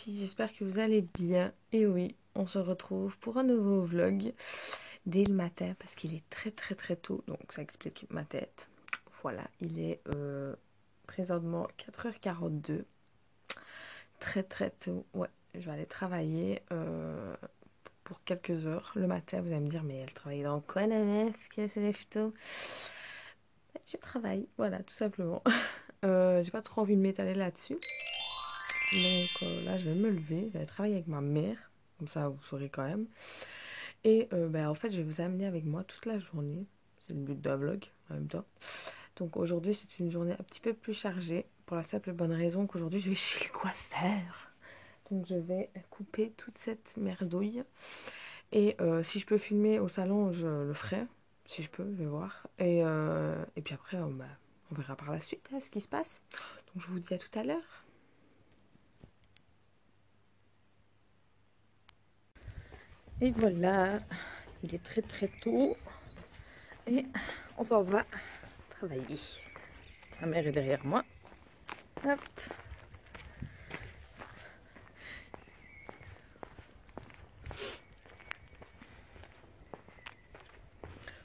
filles, j'espère que vous allez bien. Et oui, on se retrouve pour un nouveau vlog dès le matin parce qu'il est très tôt, donc ça explique ma tête. Voilà, il est présentement 4h42, très tôt. Ouais, je vais aller travailler pour quelques heures le matin. Vous allez me dire, mais elle travaille dans quoi la meuf? Qu'elle se lève tôt? Je travaille, voilà, tout simplement. J'ai pas trop envie de m'étaler là-dessus. Donc là, je vais me lever, je vais travailler avec ma mère, comme ça vous saurez quand même. Et en fait, je vais vous amener avec moi toute la journée. C'est le but d'un vlog en même temps. Donc aujourd'hui, c'est une journée un petit peu plus chargée pour la simple et bonne raison qu'aujourd'hui, je vais chez le coiffeur. Donc je vais couper toute cette merdouille. Et si je peux filmer au salon, je le ferai. Si je peux, je vais voir. Et puis après, on verra par la suite ce qui se passe. Donc je vous dis à tout à l'heure. Et voilà, il est très tôt et on s'en va travailler. Ma mère est derrière moi. Hop.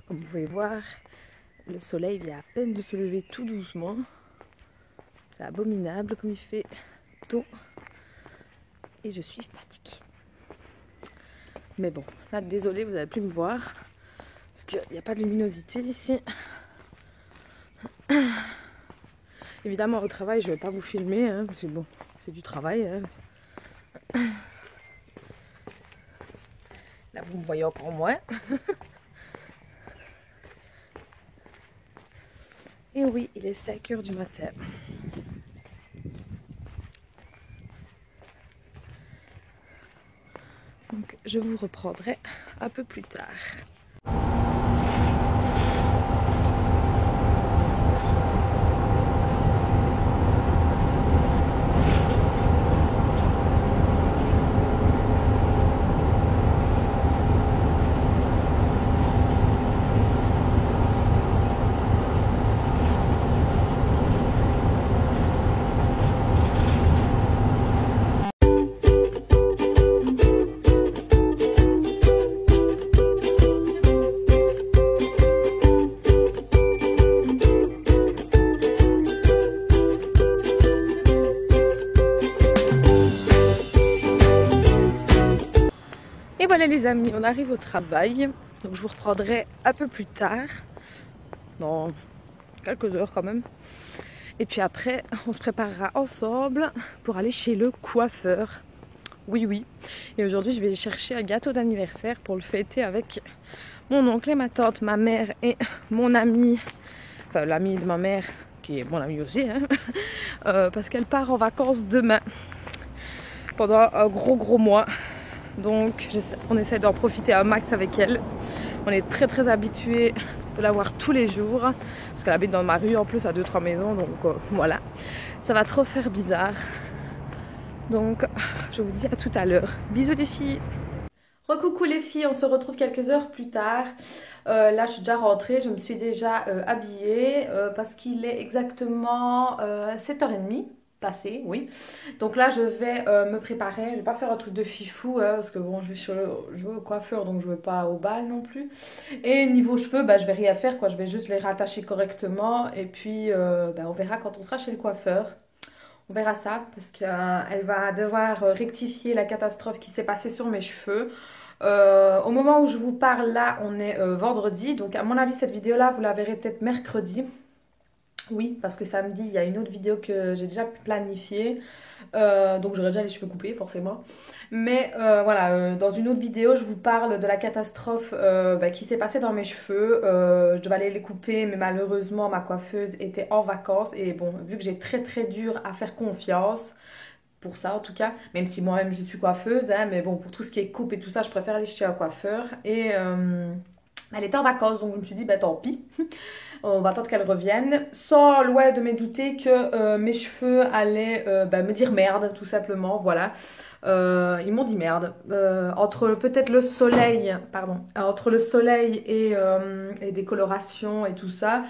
Comme vous pouvez voir, le soleil vient à peine de se lever tout doucement. C'est abominable comme il fait tôt et je suis fatiguée. Mais bon, là désolée, vous n'allez plus me voir parce qu'il n'y a pas de luminosité ici. Évidemment au travail je ne vais pas vous filmer, hein, parce que bon, c'est du travail. Hein. Là vous me voyez encore moins. Et oui, il est 5h du matin. Donc je vous reprendrai un peu plus tard. Et voilà les amis, on arrive au travail. Donc je vous reprendrai un peu plus tard, dans quelques heures quand même. Et puis après, on se préparera ensemble pour aller chez le coiffeur. Oui. Et aujourd'hui, je vais chercher un gâteau d'anniversaire pour le fêter avec mon oncle et ma tante, ma mère et mon ami. Enfin, l'ami de ma mère, qui est mon ami aussi, hein, parce qu'elle part en vacances demain. Pendant un gros mois. Donc on essaie d'en profiter un max avec elle. On est très habitués de la voir tous les jours. Parce qu'elle habite dans ma rue en plus à 2-3 maisons. Donc voilà. Ça va trop faire bizarre. Donc je vous dis à tout à l'heure. Bisous les filles. Recoucou les filles, on se retrouve quelques heures plus tard. Là je suis déjà rentrée, je me suis déjà habillée parce qu'il est exactement 7h30. Passé, oui. Donc là, je vais me préparer. Je vais pas faire un truc de fifou parce que bon, je vais au coiffeur donc je vais pas au bal non plus. Et niveau cheveux, je vais rien faire quoi. Je vais juste les rattacher correctement et puis on verra quand on sera chez le coiffeur. On verra ça parce qu'elle va devoir rectifier la catastrophe qui s'est passée sur mes cheveux. Au moment où je vous parle là, on est vendredi. Donc à mon avis, cette vidéo là, vous la verrez peut-être mercredi. Oui, parce que samedi, il y a une autre vidéo que j'ai déjà planifiée. Donc j'aurai déjà les cheveux coupés, forcément. Mais voilà, dans une autre vidéo, je vous parle de la catastrophe qui s'est passée dans mes cheveux. Je devais aller les couper, mais malheureusement, ma coiffeuse était en vacances. Et bon, vu que j'ai très dur à faire confiance, pour ça en tout cas, même si moi-même je suis coiffeuse, hein, mais bon, pour tout ce qui est coupe et tout ça, je préfère aller chez un coiffeur. Et elle était en vacances, donc je me suis dit, tant pis. On va attendre qu'elle revienne, sans loin de me douter que mes cheveux allaient me dire merde, tout simplement, voilà. Ils m'ont dit merde. Entre peut-être le soleil, entre le soleil et des colorations et tout ça,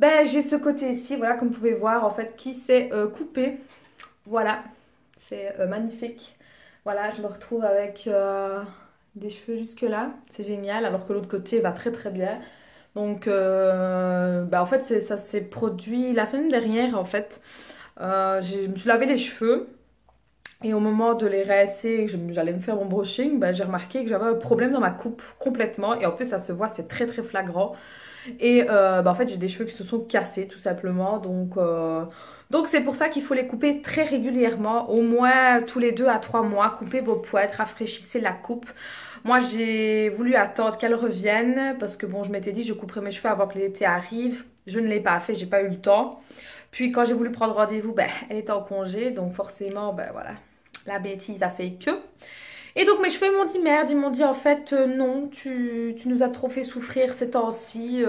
j'ai ce côté ici, voilà, comme vous pouvez voir, en fait, qui s'est coupé. Voilà, c'est magnifique. Voilà, je me retrouve avec des cheveux jusque là. C'est génial, alors que l'autre côté va très très bien. Donc, en fait, ça s'est produit la semaine dernière, en fait. Je me suis lavé les cheveux. Et au moment de les rincer, j'allais me faire mon brushing, j'ai remarqué que j'avais un problème dans ma coupe complètement. Et en plus, ça se voit, c'est très très flagrant. Et en fait, j'ai des cheveux qui se sont cassés tout simplement. Donc c'est pour ça qu'il faut les couper très régulièrement, au moins tous les 2 à 3 mois. Coupez vos poêles, rafraîchissez la coupe. Moi, j'ai voulu attendre qu'elle revienne parce que bon, je m'étais dit je couperais mes cheveux avant que l'été arrive. Je ne l'ai pas fait, j'ai pas eu le temps. Puis quand j'ai voulu prendre rendez-vous, elle était en congé, donc forcément, voilà, la bêtise a fait que. Et donc mes cheveux m'ont dit merde, ils m'ont dit en fait non, tu nous as trop fait souffrir ces temps-ci.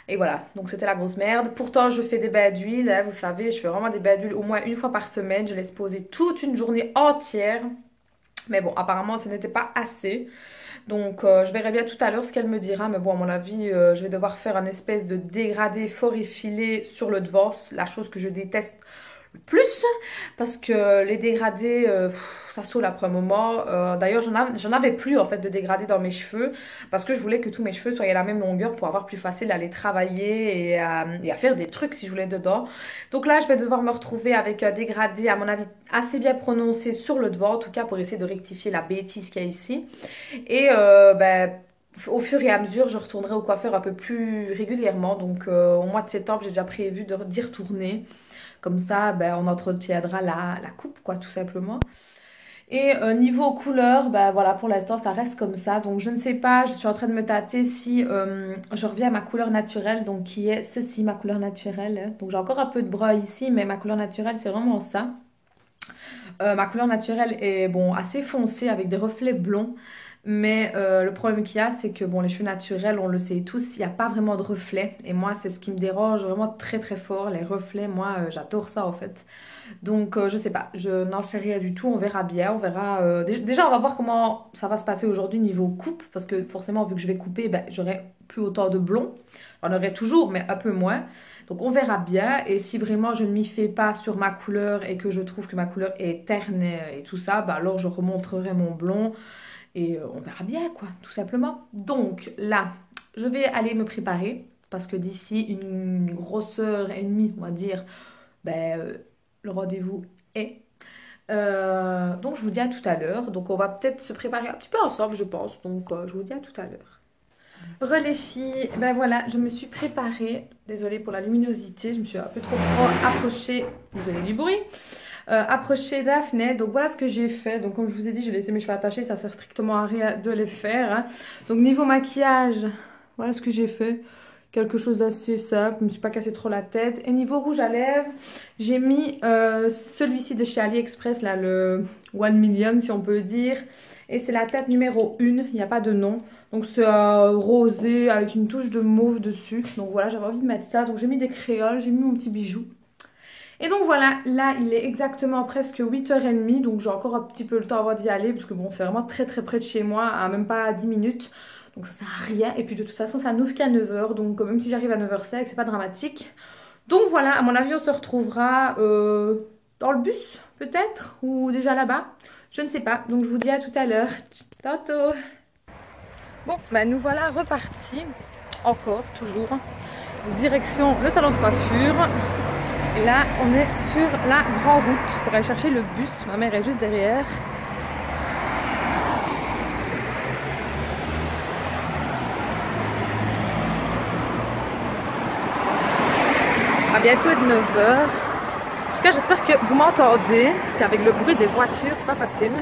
Et voilà, donc c'était la grosse merde. Pourtant je fais des bains d'huile, hein, vous savez, je fais vraiment des bains d'huile au moins une fois par semaine. Je laisse poser toute une journée entière. Mais bon, apparemment ce n'était pas assez. Donc je verrai bien tout à l'heure ce qu'elle me dira. Mais bon, à mon avis, je vais devoir faire un espèce de dégradé fort effilé sur le devant. La chose que je déteste le plus. Parce que les dégradés, ça saoule après un moment. D'ailleurs, j'en avais plus en fait de dégradés dans mes cheveux. Parce que je voulais que tous mes cheveux soient à la même longueur pour avoir plus facile à les travailler et à faire des trucs si je voulais dedans. Donc là, je vais devoir me retrouver avec un dégradé, à mon avis, assez bien prononcé sur le devant. En tout cas, pour essayer de rectifier la bêtise qu'il y a ici. Et au fur et à mesure, je retournerai au coiffeur un peu plus régulièrement. Donc au mois de septembre, j'ai déjà prévu d'y retourner. Comme ça, on entretiendra la coupe, quoi, tout simplement. Et niveau couleur, voilà, pour l'instant, ça reste comme ça. Donc je ne sais pas, je suis en train de me tâter si je reviens à ma couleur naturelle, donc qui est ceci, ma couleur naturelle. Donc j'ai encore un peu de brun ici, mais ma couleur naturelle, c'est vraiment ça. Ma couleur naturelle est bon, assez foncée avec des reflets blonds. Mais le problème qu'il y a, c'est que bon, les cheveux naturels, on le sait tous, il n'y a pas vraiment de reflets. Et moi, c'est ce qui me dérange vraiment très très fort. Les reflets, moi, j'adore ça en fait. Donc, je sais pas, je n'en sais rien du tout. On verra bien, on verra. Déjà, on va voir comment ça va se passer aujourd'hui niveau coupe. Parce que forcément, vu que je vais couper, j'aurai plus autant de blond. J'en aurai toujours, mais un peu moins. Donc on verra bien. Et si vraiment je ne m'y fais pas sur ma couleur et que je trouve que ma couleur est terne et tout ça, alors je remontrerai mon blond. Et on verra bien, quoi, tout simplement. Donc là, je vais aller me préparer parce que d'ici une grosse heure et demie, on va dire, le rendez-vous est. Donc je vous dis à tout à l'heure. Donc on va peut-être se préparer un petit peu ensemble, je pense. Donc je vous dis à tout à l'heure. Les filles, voilà, je me suis préparée. Désolée pour la luminosité, je me suis un peu trop approchée. Désolée du bruit. Approcher Daphné. Donc voilà ce que j'ai fait. Donc comme je vous ai dit, j'ai laissé mes cheveux attachés. Ça sert strictement à rien de les faire, hein. Donc niveau maquillage, voilà ce que j'ai fait. Quelque chose d'assez simple. Je ne me suis pas cassé trop la tête. Et niveau rouge à lèvres, j'ai mis celui-ci de chez AliExpress, là, le 1 million si on peut dire. Et c'est la tête numéro 1. Il n'y a pas de nom. Donc c'est rosé avec une touche de mauve dessus. Donc voilà, j'avais envie de mettre ça. Donc j'ai mis des créoles, j'ai mis mon petit bijou. Et donc voilà, là il est exactement presque 8h30, donc j'ai encore un petit peu le temps avant d'y aller, parce que bon, c'est vraiment très très près de chez moi, à même pas 10 minutes, donc ça sert à rien. Et puis de toute façon, ça n'ouvre qu'à 9h, donc même si j'arrive à 9h05, c'est pas dramatique. Donc voilà, à mon avis, on se retrouvera dans le bus, peut-être, ou déjà là-bas, je ne sais pas. Donc je vous dis à tout à l'heure, tantôt. Bon, nous voilà repartis, encore, toujours, direction le salon de coiffure. Et là, on est sur la grande route pour aller chercher le bus. Ma mère est juste derrière. À bientôt être 9h. En tout cas, j'espère que vous m'entendez. Parce qu'avec le bruit des voitures, c'est pas facile.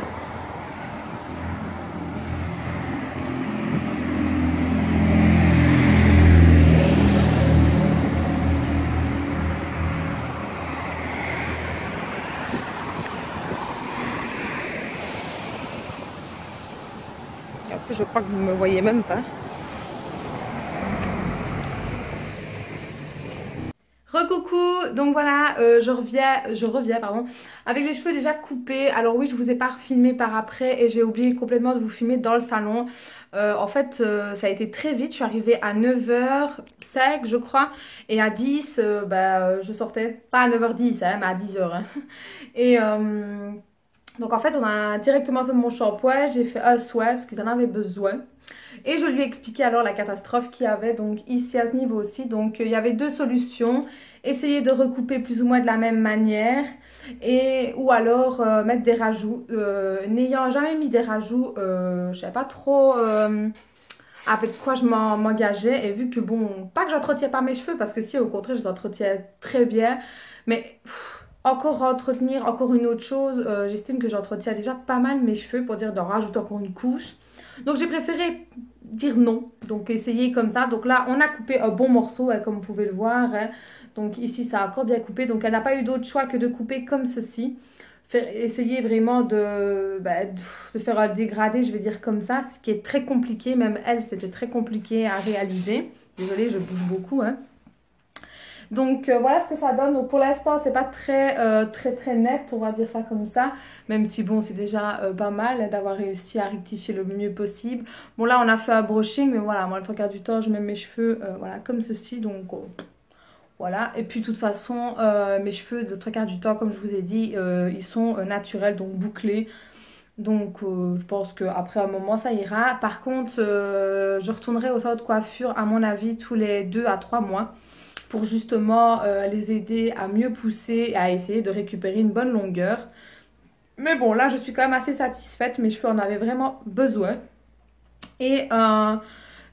Et en plus, je crois que vous ne me voyez même pas. Recoucou, donc voilà, je reviens pardon, avec les cheveux déjà coupés. Alors oui, je vous ai pas filmé par après et j'ai oublié complètement de vous filmer dans le salon. En fait, ça a été très vite, je suis arrivée à 9h05 je crois, et à 10, je sortais, pas à 9h10, hein, mais à 10h. Hein. Et Donc en fait, on a directement fait mon shampoing, j'ai fait un sweat parce qu'ils en avaient besoin. Et je lui ai expliqué alors la catastrophe qu'il y avait donc ici à ce niveau aussi. Donc il y avait deux solutions. Essayer de recouper plus ou moins de la même manière ou alors mettre des rajouts. N'ayant jamais mis des rajouts, je ne savais pas trop avec quoi je m'engageais. Et vu que bon, pas que j'entretiens pas mes cheveux parce que si au contraire je les entretiens très bien. Mais encore entretenir encore une autre chose, j'estime que j'entretiens déjà pas mal mes cheveux pour dire d'en rajouter encore une couche. Donc j'ai préféré dire non, donc essayer comme ça. Donc là on a coupé un bon morceau comme vous pouvez le voir, hein. Donc ici ça a encore bien coupé, donc elle n'a pas eu d'autre choix que de couper comme ceci. Essayer vraiment de faire un dégradé, je vais dire comme ça, ce qui est très compliqué, même elle c'était très compliqué à réaliser. Désolée, je bouge beaucoup, hein. Donc voilà ce que ça donne. Donc pour l'instant c'est pas très net, on va dire ça comme ça. Même si bon c'est déjà pas mal d'avoir réussi à rectifier le mieux possible. Bon là on a fait un brushing, mais voilà, moi le trois quarts du temps je mets mes cheveux voilà comme ceci. Donc voilà. Et puis de toute façon mes cheveux de trois quarts du temps comme je vous ai dit ils sont naturels, donc bouclés. Donc je pense qu'après un moment ça ira. Par contre je retournerai au salon de coiffure à mon avis tous les 2 à 3 mois pour justement les aider à mieux pousser et à essayer de récupérer une bonne longueur. Mais bon, là, je suis quand même assez satisfaite. Mes cheveux en avaient vraiment besoin. Et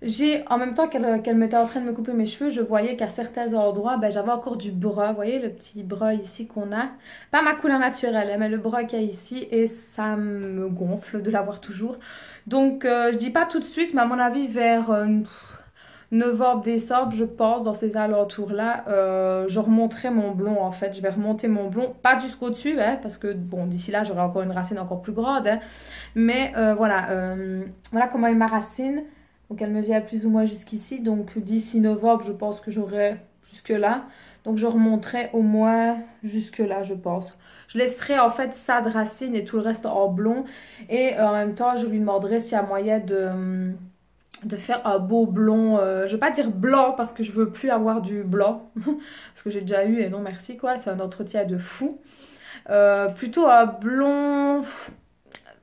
j'ai, en même temps qu'elle m'était en train de me couper mes cheveux, je voyais qu'à certains endroits, ben, j'avais encore du brun. Vous voyez le petit brun ici qu'on a. Pas ma couleur naturelle, mais le brun qu'il y a ici. Et ça me gonfle de l'avoir toujours. Donc, je dis pas tout de suite, mais à mon avis, vers novembre, décembre, je pense, dans ces alentours-là, je remonterai mon blond en fait. Je vais remonter mon blond, pas jusqu'au-dessus, hein, parce que bon, d'ici là, j'aurai encore une racine encore plus grande. Hein, mais voilà comment est ma racine. Donc elle me vient plus ou moins jusqu'ici. Donc d'ici novembre, je pense que j'aurai jusque-là. Donc je remonterai au moins jusque-là, je pense. Je laisserai en fait ça de racine et tout le reste en blond. Et en même temps, je lui demanderai s'il y a moyen de faire un beau blond, je vais pas dire blanc parce que je veux plus avoir du blanc parce que j'ai déjà eu et non merci quoi, c'est un entretien de fou. Plutôt un blond,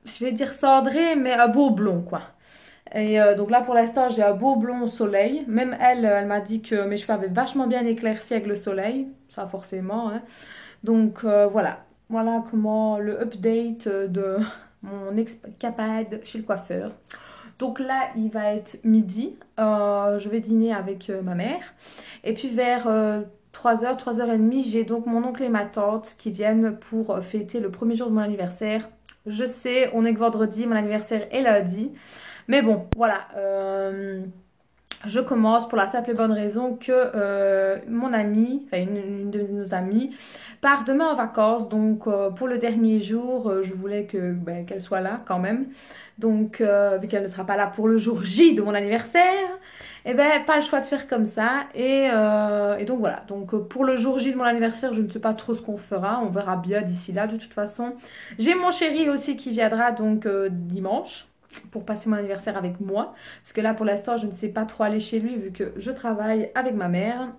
je vais dire cendré mais un beau blond quoi. Et donc là pour l'instant j'ai un beau blond au soleil, même elle m'a dit que mes cheveux avaient vachement bien éclairci avec le soleil, ça forcément, hein. Donc voilà comment le update de mon escapade chez le coiffeur. Donc là, il va être midi. Je vais dîner avec ma mère. Et puis vers 3h, 3h30, j'ai donc mon oncle et ma tante qui viennent pour fêter le premier jour de mon anniversaire. Je sais, on est que vendredi, mon anniversaire est lundi. Mais bon, voilà. Je commence pour la simple et bonne raison que mon amie, enfin une de nos amies, part demain en vacances. Donc pour le dernier jour, je voulais qu'elle soit là quand même. Donc vu qu'elle ne sera pas là pour le jour J de mon anniversaire, eh ben pas le choix de faire comme ça. Et donc voilà. Donc pour le jour J de mon anniversaire, je ne sais pas trop ce qu'on fera. On verra bien d'ici là de toute façon. J'ai mon chéri aussi qui viendra donc dimanche pour passer mon anniversaire avec moi. Parce que là, pour l'instant, je ne sais pas trop aller chez lui vu que je travaille avec ma mère.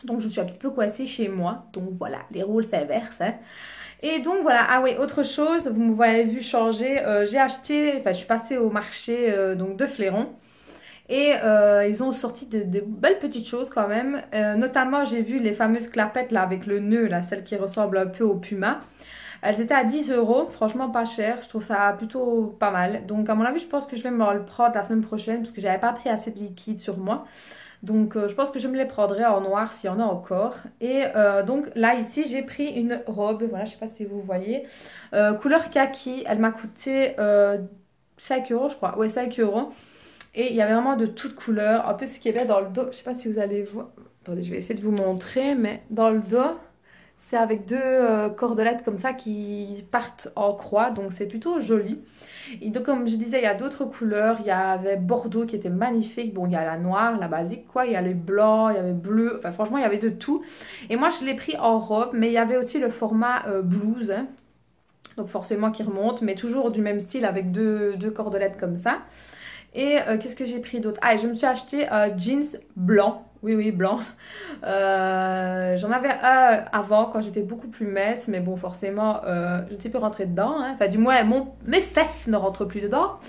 Donc, je suis un petit peu coincée chez moi. Donc, voilà, les rôles s'inversent, hein. Et donc, voilà. Ah oui, autre chose, vous m'avez vu changer. J'ai acheté, enfin, je suis passée au marché donc de Fléron. Et ils ont sorti de belles petites choses quand même. Notamment, j'ai vu les fameuses clapettes là avec le nœud, là, celles qui ressemblent un peu au Puma. Elles étaient à 10 €, franchement pas cher, je trouve ça plutôt pas mal. Donc à mon avis, je pense que je vais me le prendre la semaine prochaine parce que j'avais pas pris assez de liquide sur moi. Donc je pense que je me les prendrai en noir s'il y en a encore. Et donc là ici, j'ai pris une robe, voilà, je sais pas si vous voyez, couleur kaki. Elle m'a coûté 5 € je crois, ouais 5 €. Et il y avait vraiment de toutes couleurs. En plus, ce qui est bien dans le dos, je sais pas si vous allez voir. Attendez, je vais essayer de vous montrer, mais dans le dos, c'est avec deux cordelettes comme ça qui partent en croix, donc c'est plutôt joli. Et donc comme je disais, il y a d'autres couleurs, il y avait bordeaux qui était magnifique, bon il y a la noire, la basique quoi, il y a les blancs, il y avait bleu, enfin franchement il y avait de tout. Et moi je l'ai pris en robe, mais il y avait aussi le format blouse, hein. Donc forcément qui remonte, mais toujours du même style avec deux cordelettes comme ça. Et qu'est-ce que j'ai pris d'autre? Ah, et je me suis acheté un jeans blanc. Oui, oui, blanc. J'en avais un avant quand j'étais beaucoup plus mince, mais bon, forcément, je ne sais plus rentrer dedans, hein. Enfin, du moins, mes fesses ne rentrent plus dedans.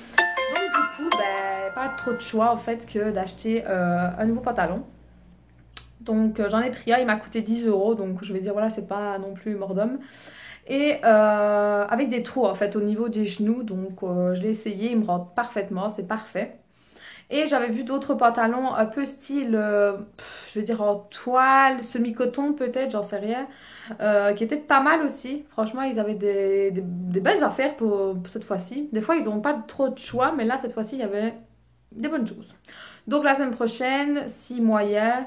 Donc, du coup, ben, pas trop de choix en fait que d'acheter un nouveau pantalon. Donc, j'en ai pris un, il m'a coûté 10 euros, donc je vais dire, voilà, c'est pas non plus mort d'homme. Et avec des trous en fait au niveau des genoux, donc je l'ai essayé, il me rentre parfaitement, c'est parfait. Et j'avais vu d'autres pantalons un peu style, je veux dire en toile, semi-coton peut-être, j'en sais rien, qui étaient pas mal aussi. Franchement, ils avaient des belles affaires pour cette fois-ci. Des fois, ils n'ont pas trop de choix, mais là, cette fois-ci, il y avait des bonnes choses. Donc la semaine prochaine, si moyen,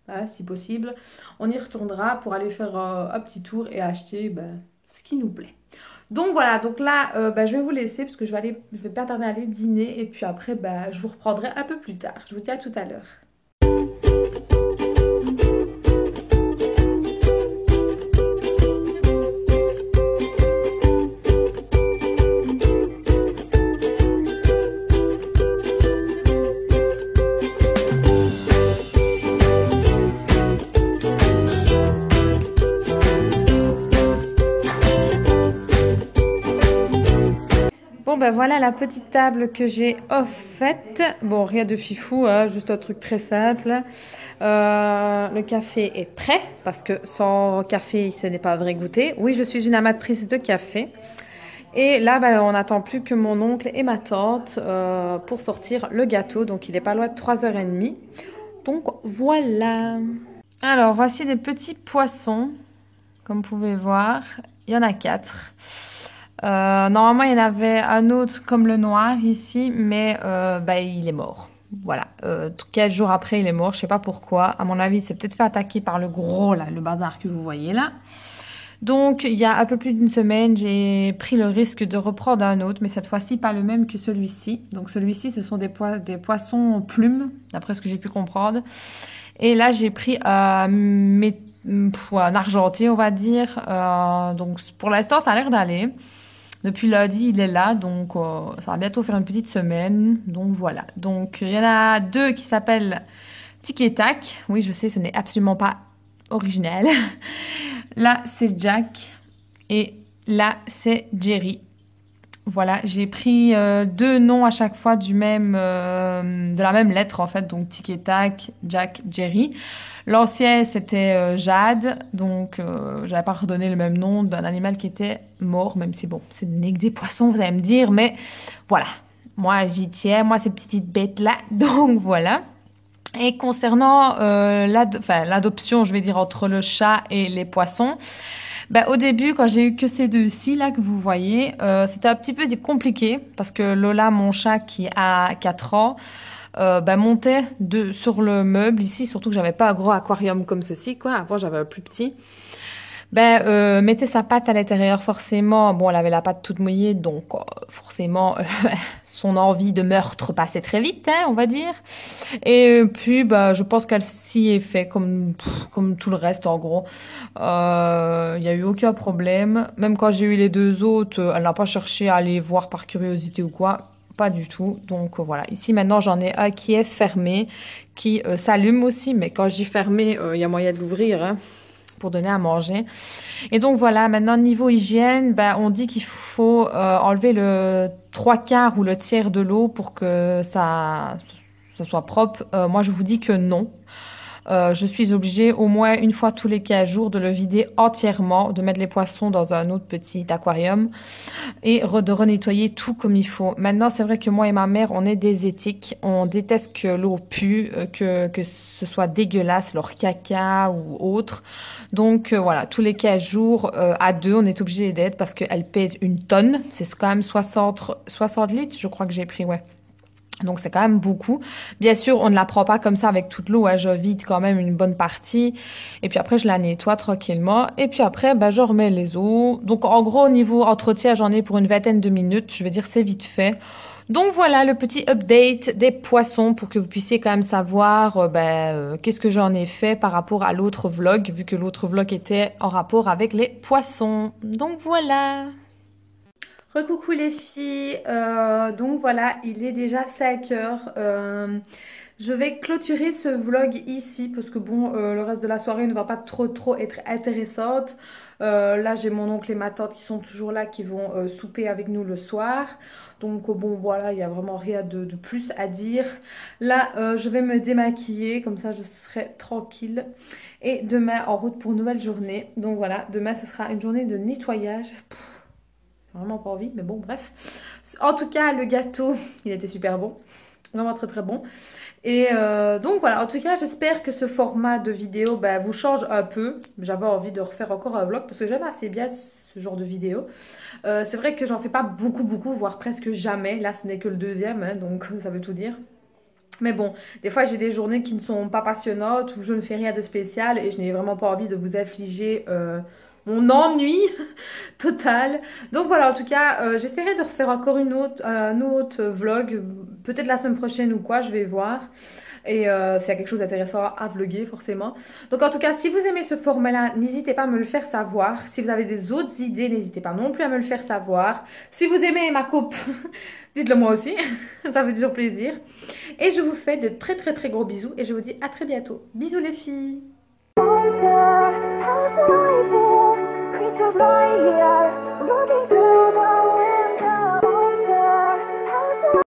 hein, si possible, on y retournera pour aller faire un petit tour et acheter ben, ce qui nous plaît. Donc voilà, donc là, bah, je vais vous laisser parce que je vais pas tarder à aller dîner et puis après, bah, je vous reprendrai un peu plus tard. Je vous dis à tout à l'heure. Bon ben voilà la petite table que j'ai offerte. Bon, rien de fifou, hein, juste un truc très simple. Le café est prêt parce que sans café, ce n'est pas un vrai goûter. Oui, je suis une amatrice de café. Et là, ben, on n'attend plus que mon oncle et ma tante pour sortir le gâteau. Donc il est pas loin de 3h30. Donc voilà. Alors voici des petits poissons, comme vous pouvez voir. Il y en a 4. Normalement, il y en avait un autre comme le noir ici, mais bah, il est mort. Voilà, 4 jours après, il est mort. Je sais pas pourquoi. À mon avis, il s'est peut-être fait attaquer par le gros, là, le bazar que vous voyez là. Donc, il y a un peu plus d'une semaine, j'ai pris le risque de reprendre un autre, mais cette fois-ci, pas le même que celui-ci. Donc, celui-ci, ce sont des poissons plumes, d'après ce que j'ai pu comprendre. Et là, j'ai pris un argenté, on va dire. Donc, pour l'instant, ça a l'air d'aller. Depuis lundi, il est là, donc ça va bientôt faire une petite semaine. Donc voilà. Donc il y en a 2 qui s'appellent Tic et Tac. Oui, je sais, ce n'est absolument pas original. Là, c'est Jack et là, c'est Jerry. Voilà, j'ai pris 2 noms à chaque fois de la même lettre en fait, donc Tic et Tac, Jack, Jerry. L'ancien c'était Jade, donc j'avais pas redonné le même nom d'un animal qui était mort, même si bon, c'est que des poissons, vous allez me dire, mais voilà, moi j'y tiens, moi ces petites bêtes là, donc voilà. Et concernant l'adoption, je vais dire entre le chat et les poissons. Ben, au début, quand j'ai eu que ces 2-ci là que vous voyez, c'était un petit peu compliqué parce que Lola, mon chat qui a 4 ans, ben, montait sur le meuble ici, surtout que j'avais pas un gros aquarium comme ceci, quoi. Avant, j'avais un plus petit. Ben, mettait sa patte à l'intérieur, forcément. Bon, elle avait la patte toute mouillée, donc forcément, son envie de meurtre passait très vite, hein, on va dire. Et puis, bah, je pense qu'elle s'y est fait comme tout le reste, en gros. Il n'y a eu aucun problème. Même quand j'ai eu les 2 autres, elle n'a pas cherché à aller voir par curiosité ou quoi. Pas du tout. Donc voilà. Ici, maintenant, j'en ai un qui est fermé, qui s'allume aussi. Mais quand j'ai fermé, il y a moyen de l'ouvrir, hein, pour donner à manger. Et donc voilà, maintenant niveau hygiène, ben, on dit qu'il faut enlever le 3/4 ou le tiers de l'eau pour que ça soit propre. Moi, je vous dis que non. Je suis obligée au moins une fois tous les 15 jours de le vider entièrement, de mettre les poissons dans un autre petit aquarium et de renettoyer tout comme il faut. Maintenant, c'est vrai que moi et ma mère, on est des éthiques. On déteste que l'eau pue, que ce soit dégueulasse, leur caca ou autre. Donc voilà, tous les 15 jours, à 2, on est obligé d'être parce qu'elle pèse 1 tonne. C'est quand même 60 litres, je crois que j'ai pris, ouais. Donc c'est quand même beaucoup. Bien sûr, on ne la prend pas comme ça avec toute l'eau, hein. Je vide quand même une bonne partie. Et puis après, je la nettoie tranquillement. Et puis après, ben, je remets les eaux. Donc en gros, au niveau entretien, j'en ai pour une 20aine de minutes. Je veux dire, c'est vite fait. Donc voilà le petit update des poissons pour que vous puissiez quand même savoir qu'est-ce que j'en ai fait par rapport à l'autre vlog, vu que l'autre vlog était en rapport avec les poissons. Donc voilà. Recoucou les filles, donc voilà, il est déjà 5 heures. Je vais clôturer ce vlog ici parce que bon, le reste de la soirée ne va pas trop être intéressante. Là, j'ai mon oncle et ma tante qui sont toujours là, qui vont souper avec nous le soir. Donc bon, voilà, il n'y a vraiment rien de plus à dire. Là, je vais me démaquiller, comme ça je serai tranquille. Et demain, en route pour une nouvelle journée. Donc voilà, demain, ce sera une journée de nettoyage. J'ai vraiment pas envie, mais bon, bref. En tout cas, le gâteau, il était super bon. Vraiment très bon. Et donc voilà, en tout cas, j'espère que ce format de vidéo vous change un peu. J'avais envie de refaire encore un vlog parce que j'aime assez bien ce genre de vidéo. C'est vrai que j'en fais pas beaucoup, voire presque jamais. Là, ce n'est que le deuxième, hein, donc ça veut tout dire. Mais bon, des fois j'ai des journées qui ne sont pas passionnantes où je ne fais rien de spécial et je n'ai vraiment pas envie de vous affliger mon ennui total. Donc voilà, en tout cas, j'essaierai de refaire encore un autre vlog, peut-être la semaine prochaine ou quoi, je vais voir. Et s'il y a quelque chose d'intéressant à vlogger, forcément. Donc en tout cas, si vous aimez ce format-là, n'hésitez pas à me le faire savoir. Si vous avez des autres idées, n'hésitez pas non plus à me le faire savoir. Si vous aimez ma coupe, dites-le moi aussi. Ça fait toujours plaisir. Et je vous fais de très gros bisous et je vous dis à très bientôt. Bisous les filles!